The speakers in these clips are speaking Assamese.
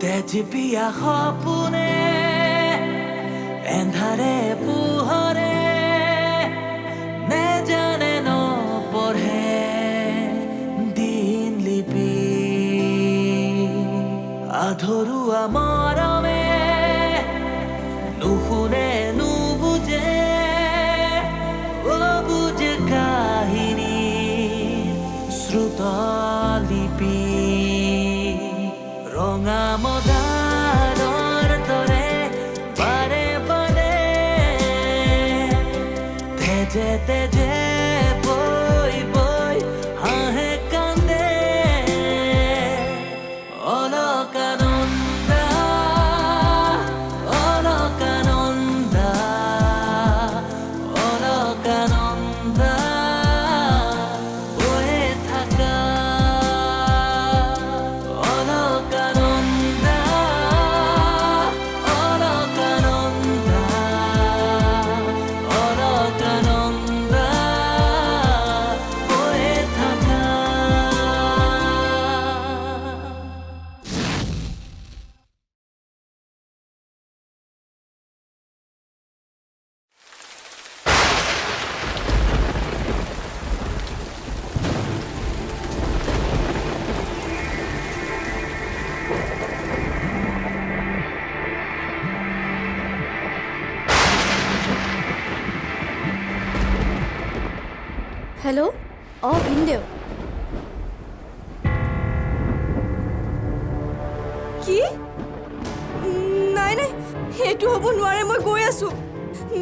তেজপিয়া সপোনে এন্ধাৰে পোহৰে নেজানে নপঢ়ে দিন লিপি আধৰুৱা মৰমে নুশুনে নুবুজে অবুজে কাহিনী শ্ৰুত লিপি ৰঙা মদাৰৰ দৰে বাৰে বাৰে তেজে তেজে বৈ বৈ হাঁহে কান্দে অলকানন্দা অলকানন্দা অলকানন্দা বয়ে থাকা অলকানন্দা অলকানন্দা অলকানন্দা বয়ে থাকা হেল্ল' ভিনদেউ কি নাই নাই সেইটো হ'ব নোৱাৰে মই গৈ আছো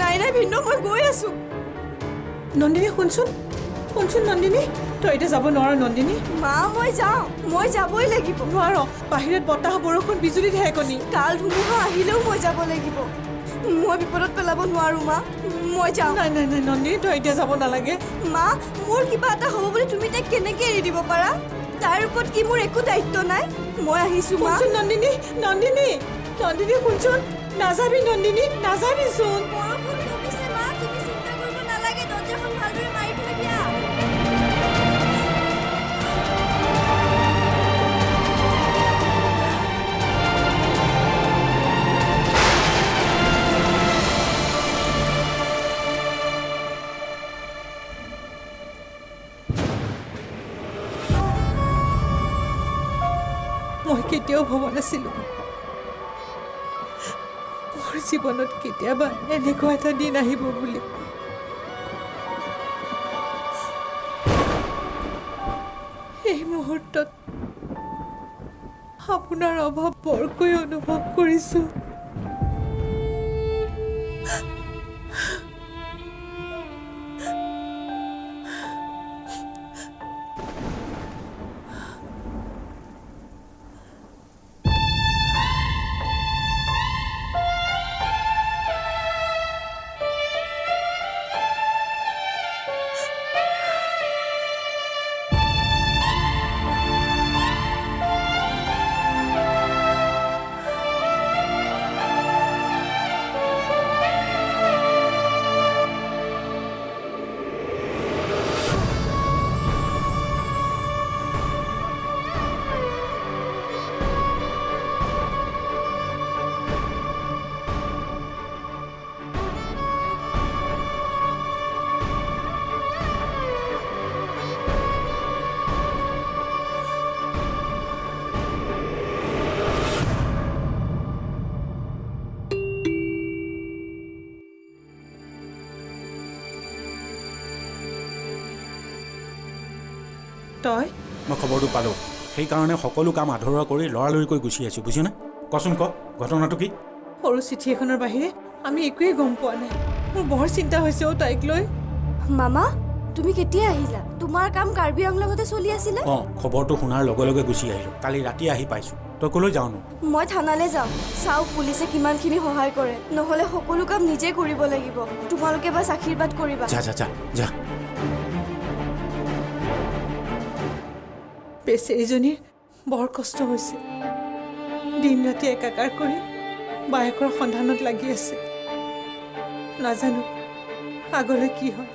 নাই নাই ভিনদেউ মই গৈ আছো নন্দিনী শুনচোন নন্দিনী তই এতিয়া যাব নোৱাৰ নন্দিনী মা মই যাওঁ মই যাবই লাগিব নোৱাৰ বাহিৰত বতাহ বৰষুণ বিজুলী ঢেৰেকনি কাল ধুমুহা আহিলেও মই যাব লাগিব মই বিপদত পেলাব নোৱাৰো মা মই যাওঁ নাই নাই নাই নন্দিনী তই এতিয়া যাব নালাগে মা মোৰ কিবা এটা হ'ব বুলি তুমি তাইক কেনেকে এৰি দিব পাৰা তাৰ ওপৰত কি মোৰ একো দায়িত্ব নাই মই আহিছো মা শুনচোন নন্দিনী শুনচোন নাযাবি নন্দিনী নাযাবিচোন বৰষুণ কমিছে মা তুমি চিন্তা কৰিব নালাগে দৰ্জাখন ভালদৰে মাৰি থৈ দিয়া মই কেতিয়াও ভবা নাছিলো মোৰ জীৱনত কেতিয়াবা এনেকুৱা এটা দিন আহিব বুলি এই মুহূৰ্তত আপোনাৰ অভাৱ বৰকৈ অনুভৱ কৰিছো তই মই খবৰটো পালোঁ সেইকাৰণে সকলো কাম আধৰুৱা কৰি লৰালৰিকৈ গুচি আছোঁ বুজিছনে কচোন ক ঘটনাটো কি সৰু চিঠি এখনৰ বাহিৰে আমি একোৱেই গম পোৱা নাই মোৰ বৰ চিন্তা হৈছে তাইক লৈ মামা তুমি কেতিয়া আহিলা তোমাৰ কাম কাৰ্বি আংলঙতে চলি আছিলে খবৰটো শুনাৰ লগে লগে গুচি আহিলোঁ কালি ৰাতি আহি পাইছোঁ তই ক'লৈ যাওঁনো মই থানালৈ যাম চাওক পুলিচে কিমানখিনি সহায় কৰে নহ'লে সকলো কাম নিজে কৰিব লাগিব তোমালোকে বাছ আশীৰ্বাদ কৰিবা যা যা যা যা বেচেৰীজনীৰ বৰ কষ্ট হৈছে দিন ৰাতি একাকাৰ কৰি বায়েকৰ সন্ধানত লাগি আছে নাজানো আগলৈ কি হয়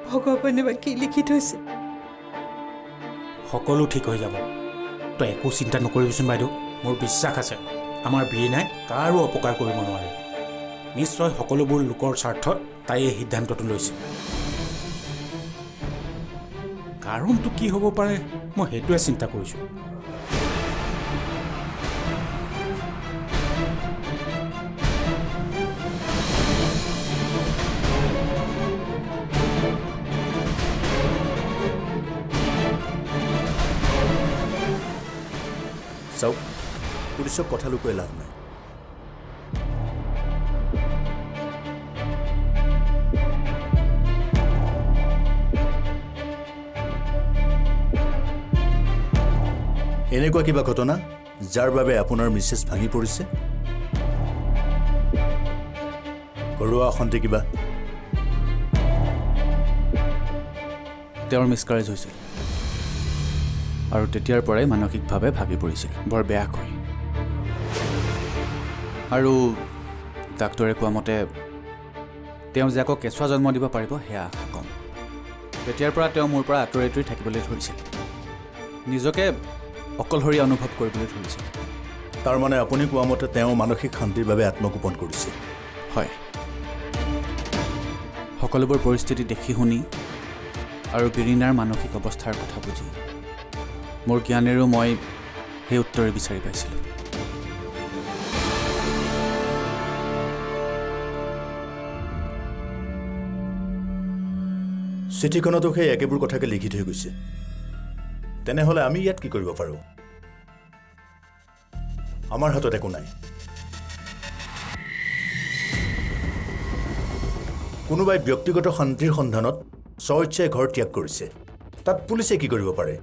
ভগৱানে বা কি লিখি থৈছে সকলো ঠিক হৈ যাব তই একো চিন্তা নকৰিবিচোন বাইদেউ মোৰ বিশ্বাস আছে আমাৰ বীৰেনাই কাৰো অপকাৰ কৰিব নোৱাৰে নিশ্চয় সকলোবোৰ লোকৰ স্বাৰ্থত তাই এই সিদ্ধান্তটো লৈছে কাৰণটো কি হ'ব পাৰে মই সেইটোৱে চিন্তা কৰিছোঁ চাওক পুলিচক কথা লুকুৱাই লাভ নাই এনেকুৱা কিবা ঘটনা যাৰ বাবে আপোনাৰ মিছেছ ভাঙি পৰিছে ঘৰুৱা অশান্তি কিবা তেওঁৰ মিছকাৰেজ হৈছিল আৰু তেতিয়াৰ পৰাই মানসিকভাৱে ভাগি পৰিছিল বৰ বেয়াকৈ আৰু ডাক্তৰে কোৱা মতে তেওঁ যে আকৌ কেঁচুৱা জন্ম দিব পাৰিব সেয়া আশা কম তেতিয়াৰ পৰা তেওঁ মোৰ পৰা আঁতৰি আঁতৰি থাকিবলৈ ধৰিছিল নিজকে অকলশৰীয়া অনুভৱ কৰিবলৈ ধৰিছিল তাৰমানে আপুনি কোৱা মতে তেওঁ মানসিক শান্তিৰ বাবে আত্মগোপন কৰিছে হয় সকলোবোৰ পৰিস্থিতি দেখি শুনি আৰু বীৰেনাৰ মানসিক অৱস্থাৰ কথা বুজি মোৰ জ্ঞানেৰেও মই সেই উত্তৰে বিচাৰি পাইছিলোঁ চিঠিখনতো সেই একেবোৰ কথাকে লিখি থৈ গৈছে তেনেহ'লে আমি ইয়াত কি কৰিব পাৰোঁ আমাৰ হাতত একো নাই কোনোবাই ব্যক্তিগত শান্তিৰ সন্ধানত স্বইচ্ছাই ঘৰ ত্যাগ কৰিছে তাত পুলিচে কি কৰিব পাৰে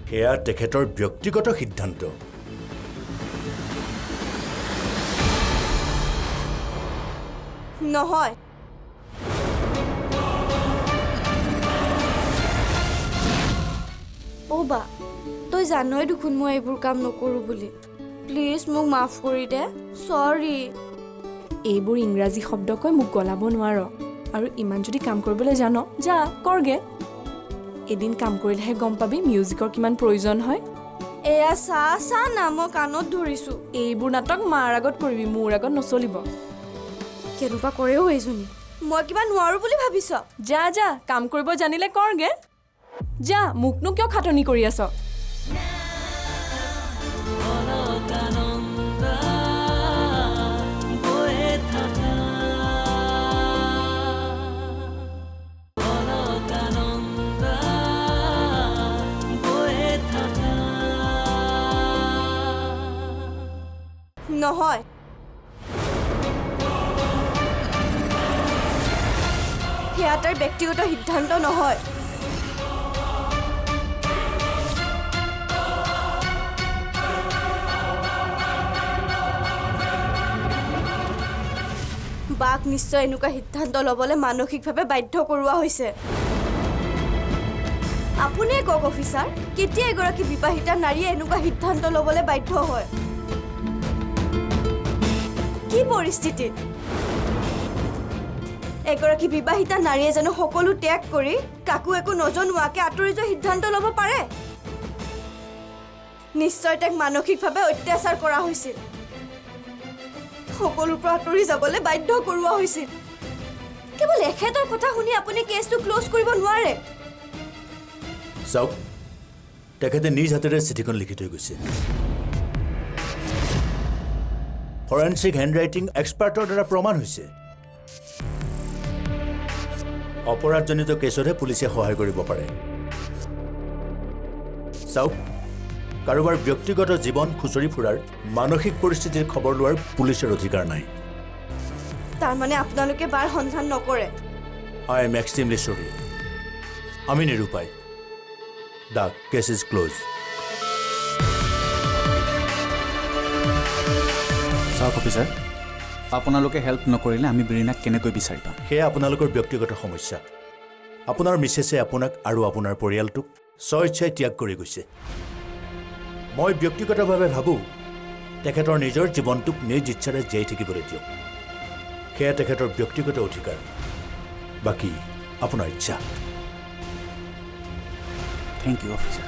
সেয়া তেখেতৰ ব্যক্তিগত সিদ্ধান্ত নহয় অ' বা তই জানই দেখোন মই এইবোৰ কাম নকৰোঁ বুলি প্লিজ মোক মাফ কৰি দে চৰি এইবোৰ ইংৰাজী শব্দ কৈ মোক গলাব নোৱাৰ আৰু ইমান যদি কাম কৰিবলৈ জান যা কৰগে এদিন কাম কৰিলেহে গম পাবি মিউজিকৰ কিমান প্ৰয়োজন হয় এয়া চা না মই কাণত ধৰিছোঁ এইবোৰ নাটক মাৰ আগত কৰিবি মোৰ আগত নচলিব কেনেকুৱা কৰেও এইজনী মই কিবা নোৱাৰোঁ বুলি ভাবিছ যা যা কাম কৰিব জানিলে কৰগে যা মোকনো কিয় খাটনি কৰি আছ অলকানন্দা বয়ে থাকা অলকানন্দা বয়ে থাকা নহয় সেয়া তাৰ ব্যক্তিগত সিদ্ধান্ত নহয় বাক নিশ্চয় এনেকুৱা সিদ্ধান্ত ল'বলৈ মানসিকভাৱে বাধ্য কৰোৱা হৈছে আপুনিয়ে কওক অফিচাৰ কেতিয়া এগৰাকী বিবাহিতা নাৰীয়ে এনেকুৱা সিদ্ধান্ত ল'বলৈ বাধ্য হয় কি পৰিস্থিতিত এগৰাকী বিবাহিতা নাৰীয়ে জানো সকলো ত্যাগ কৰি কাকো একো নজনোৱাকৈ আঁতৰি যোৱা সিদ্ধান্ত ল'ব পাৰে নিশ্চয় তাক মানসিকভাৱে অত্যাচাৰ কৰা হৈছিল সকলোৰ পৰা আঁতৰি যাবলৈ বাধ্য কৰোৱা হৈছিল কেৱল এখেতৰ কথা শুনি আপুনি কেছটো ক্লোজ কৰিব নোৱাৰে চাওক তেখেতে নিজ হাতেৰে চিঠিখন লিখি থৈ গৈছে ফৰেনচিক হেণ্ডৰাইটিং এক্সপাৰ্টৰ দ্বাৰা প্ৰমাণ হৈছে অপৰাধজনিত কেছতহে পুলিচে সহায় কৰিব পাৰে চাওক কাৰোবাৰ ব্যক্তিগত জীৱন খুচৰি ফুৰাৰ মানসিক পৰিস্থিতিৰ খবৰ লোৱাৰ পুলিচৰ অধিকাৰ নাই তাৰমানে আপোনালোকে বাৰ সন্ধান নকৰে আই এম এক্সট্ৰিমলি চৰি আমি নিৰূপায় দ্য কেছ ইজ ক্লোজ চাওক অফিচাৰ আপোনালোকে হেল্প নকৰিলে আমি বীৰেনাক কেনেকৈ বিচাৰি পাম সেয়া আপোনালোকৰ ব্যক্তিগত সমস্যা আপোনাৰ মিছেছে আপোনাক আৰু আপোনাৰ পৰিয়ালটোক স্বইচ্ছাই ত্যাগ কৰি গৈছে মই ব্যক্তিগতভাৱে ভাবোঁ তেখেতৰ নিজৰ জীৱনটোক নিজ ইচ্ছাৰে জীয়াই থাকিবলৈ দিয়ক সেয়া তেখেতৰ ব্যক্তিগত অধিকাৰ বাকী আপোনাৰ ইচ্ছা থেংক ইউ অফিচাৰ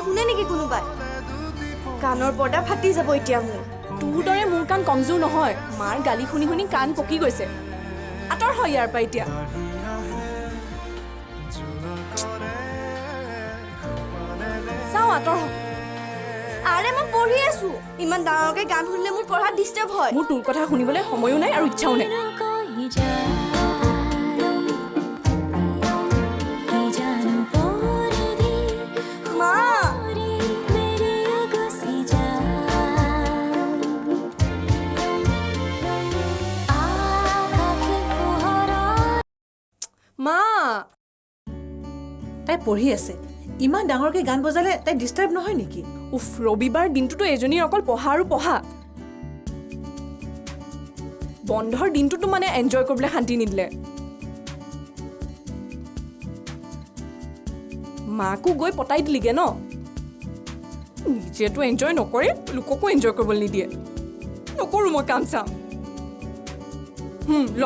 শুনে নেকি কোনোবাই? কাণৰ পৰ্দা ফাটি যাব এতিয়া মোৰ। তোৰ দৰে মোৰ কাণ কমজোৰ নহয়। মাৰ গালি শুনি শুনি কাণ পকি গৈছে। আঁতৰ হয় ইয়াৰ পৰা এতিয়া। চাওঁ আঁতৰ হ। আৰে মই পঢ়ি আছো। ইমান ডাঙৰকে গান শুনিলে মোৰ পঢ়াত ডিষ্টাৰ্ব হয়। মোৰ তোৰ কথা শুনিবলৈ সময়ো নাই আৰু ইচ্ছাও নাই। মা মা তাই পঢ়ি আছে, ইমান ডাঙৰকৈ গান বজালে তাই ডিষ্টাৰ্ব নহয় নেকি? উফ, ৰবিবাৰ দিনটোতো এজনীৰ অকল পঢ়া আৰু পঢ়া। বন্ধৰ দিনটোতো মানে এনজয় কৰিবলৈ শান্তি নিদিলে। মাকো গৈ পতাই দিলিগে ন? নিজেতো এনজয় নকৰে, লোককো এনজয় কৰিবলৈ নিদিয়ে। নকৰোঁ মই কাম চাম। ল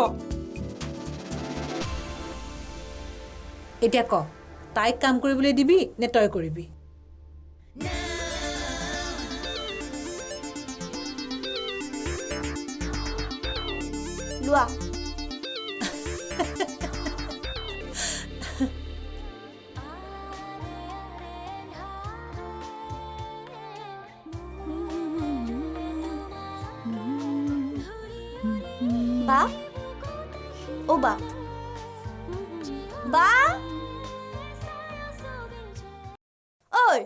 এতিয়া ক, তাইক কাম কৰিবলৈ দিবি নে তই কৰিবি? লোৱা। বা অ' বা বা ঐ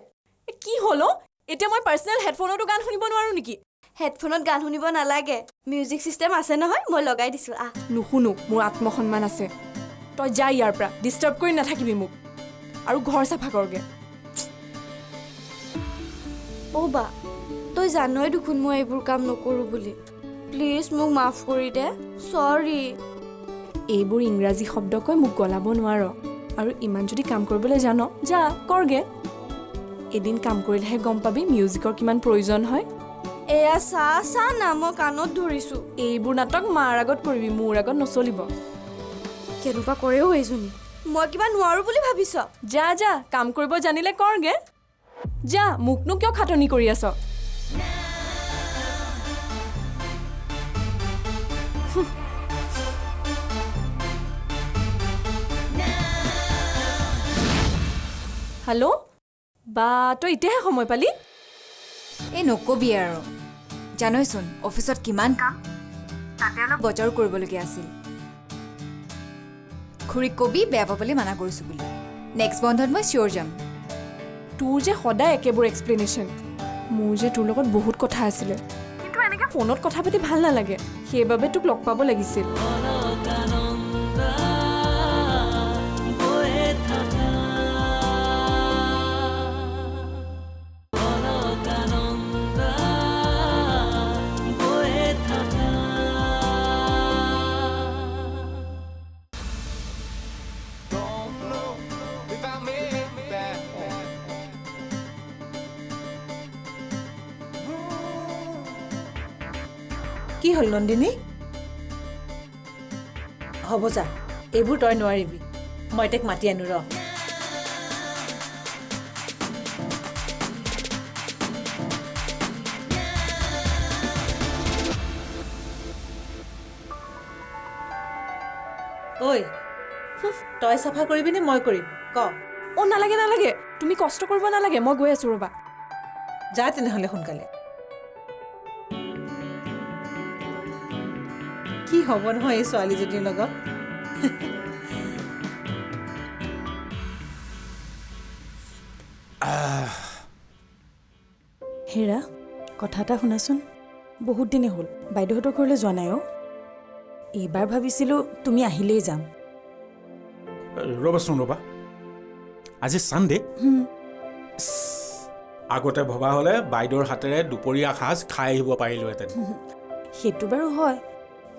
কি হ'ল অ'? এতিয়া মই পাৰ্চনেল হেডফোনতো গান শুনিব নোৱাৰোঁ নেকি? হেডফোনত গান শুনিব নালাগে, মিউজিক চিষ্টেম আছে নহয়, মই লগাই দিছোঁ। নুশুনো, মোৰ আত্মসন্মান আছে। তই যা ইয়াৰ পৰা, ডিষ্টাৰ্ব কৰি নাথাকিবি মোক। আৰু ঘৰ চাফা কৰগে। অ' বা তই জানই দেখোন মই এইবোৰ কাম নকৰোঁ বুলি। প্লিজ মোক মাফ কৰি দে, চৰি। এইবোৰ ইংৰাজী শব্দ কৈ মোক গলাব নোৱাৰ। আৰু ইমান যদি কাম কৰিবলৈ জান, যা কৰগে। এদিন কাম কৰিলেহে গম পাবি মিউজিকৰ কিমান প্ৰয়োজন হয়। এয়া চা না, মই কাণত ধৰিছোঁ। এইবোৰ নাটক মাৰ আগত কৰিবি, মোৰ আগত নচলিব। কেনেকুৱা কৰেও এইজনী। মই কিবা নোৱাৰোঁ বুলি ভাবিছ? যা যা, কাম কৰিব জানিলে কৰগে। যা, মোকনো কিয় খাটনি কৰি আছ? হেল্ল' বা, তই এতিয়াহে সময় পালি? এই নকবি আৰু, জানইচোন অফিচত কিমান কাম, তাতে অলপ বজাৰো কৰিবলগীয়া আছিল। খুৰীক কবি বেয়া পাবলৈ মানা কৰিছোঁ বুলি। নেক্সট বন্ধত মই চিয়'ৰ যাম। তোৰ যে সদায় একেবোৰ এক্সপ্লেনেশ্যন। মোৰ যে তোৰ লগত বহুত কথা আছিলে, কিন্তু এনেকৈ ফোনত কথা পাতি ভাল নালাগে। সেইবাবে তোক লগ পাব লাগিছিল। কি হ'ল নন্দিনী? হ'ব যা, এইবোৰ তই নোৱাৰিবি। মই তাইক মাতি আনো ৰ। ঐ, তই চাফা কৰিবি নে মই কৰিম ক? অ' নালাগে নালাগে, তুমি কষ্ট কৰিব নালাগে, মই গৈ আছোঁ ৰ'বা। যা তেনেহ'লে সোনকালে। কি হ'ব নহয় এই ছোৱালীজনীৰ লগত। হেৰা, কথা এটা শুনাচোন। বহুত দিনে হ'ল বাইদেউহঁতৰ ঘৰলৈ যোৱা নাই অ'। এইবাৰ ভাবিছিলোঁ তুমি আহিলেই যাম। ৰ'বাচোন ৰ'বা, আজি ছানডে। আগতে ভবা হ'লে বাইদেউৰ হাতেৰে দুপৰীয়া সাজ খাই আহিব পাৰিলোহেঁতেন। সেইটো বাৰু হয়,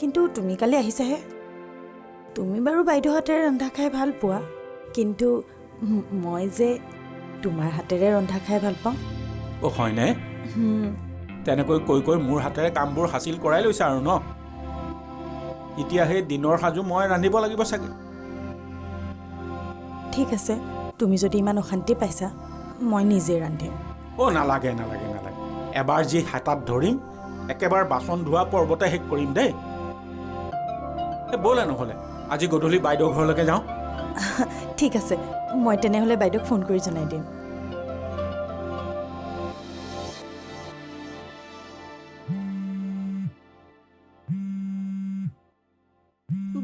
কিন্তু তুমি কালি আহিছাহে। তুমি বাৰু বাইদেউ হাতেৰে ৰন্ধা খাই ভাল পোৱা, কিন্তু মই যে তোমাৰ হাতেৰে ৰন্ধা খাই ভাল পাওঁ। অ' হয়নে? তেনেকৈ কৈ কৈ মোৰ হাতেৰে কামবোৰ হাচিল কৰাই লৈছে আৰু ন? এতিয়া সেই দিনৰ সাজু মই ৰান্ধিব লাগিব চাগে। ঠিক আছে, তুমি যদি ইমান অশান্তি পাইছা, মই নিজে ৰান্ধিম। অ' নালাগে নালাগে নালাগে, এবাৰ যি হাতাত ধৰিম একেবাৰে বাচন ধোৱা পৰ্বতে শেষ কৰিম দেই। ব'লে নহ'লে আজি গধূলি বাইদেউ ঘৰলৈকে যাওঁ। ঠিক আছে, মই তেনেহ'লে বাইদেউক ফোন কৰি জনাই দিম।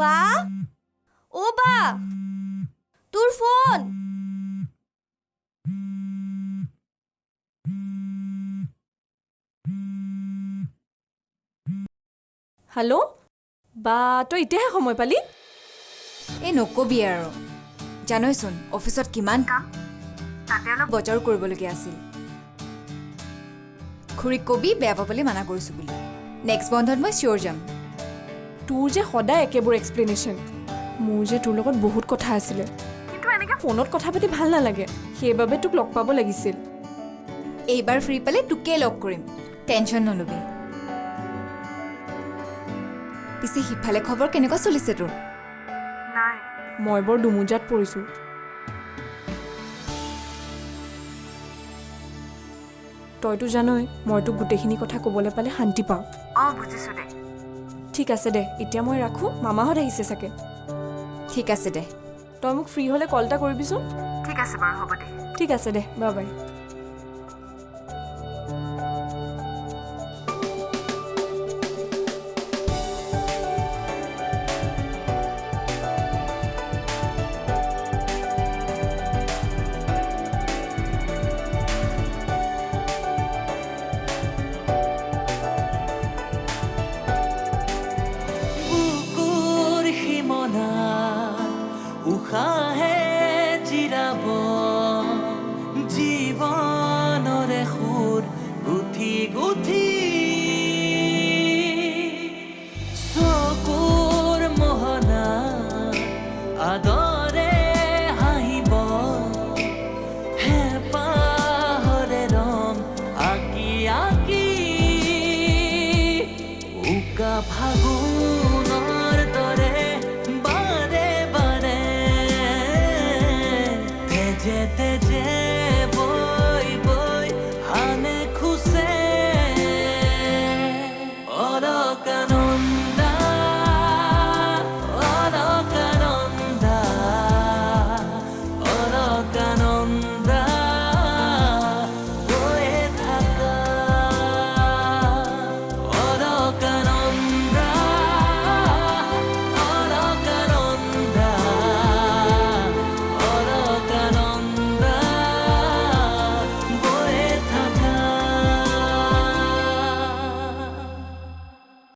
বা অ' বা তোৰ ফোন। হেল্ল' বা তই এতিয়াহে সময় পালি? এই নকবি আৰু, জানইচোন অফিচত কিমান কাম, তাতে অলপ বজাৰো কৰিবলগীয়া আছিল। খুৰীক কবি বেয়া পাবলৈ মানা কৰিছোঁ বুলি। নেক্সট বন্ধত মই চিয়'ৰ যাম। তোৰ যে সদায় একেবোৰ এক্সপ্লেনেশ্যন। মোৰ যে তোৰ লগত বহুত কথা আছিলে, কিন্তু এনেকৈ ফোনত কথা পাতি ভাল নালাগে, সেইবাবে তোক লগ পাব লাগিছিল। এইবাৰ ফ্ৰী পালে তোকেই লগ কৰিম, টেনশ্যন নল'বি। পিছে সিফালে খবৰ কেনেকুৱা চলিছে তোৰ? নাই, মই বৰ দুমোজাত পৰিছোঁ। তইতো জানই মই তোক গোটেইখিনি কথা ক'বলৈ পালে শান্তি পাওঁ। অঁ বুজিছোঁ দে। ঠিক আছে দে, এতিয়া মই ৰাখোঁ, মামাহঁত আহিছে চাগে। ঠিক আছে দে। তই মোক ফ্ৰী হ'লে কল এটা কৰিবিচোন। ঠিক আছে বাৰু, হ'ব দে। ঠিক আছে দে, বাই বাই। উশাহে জিৰাব জীৱনৰে সুৰ গুঠি গুঠি, চকুৰ মোহনা আদৰে হাঁহিব, হেঁপাহৰে ৰং আঁকি আঁকি উকা ফাগুন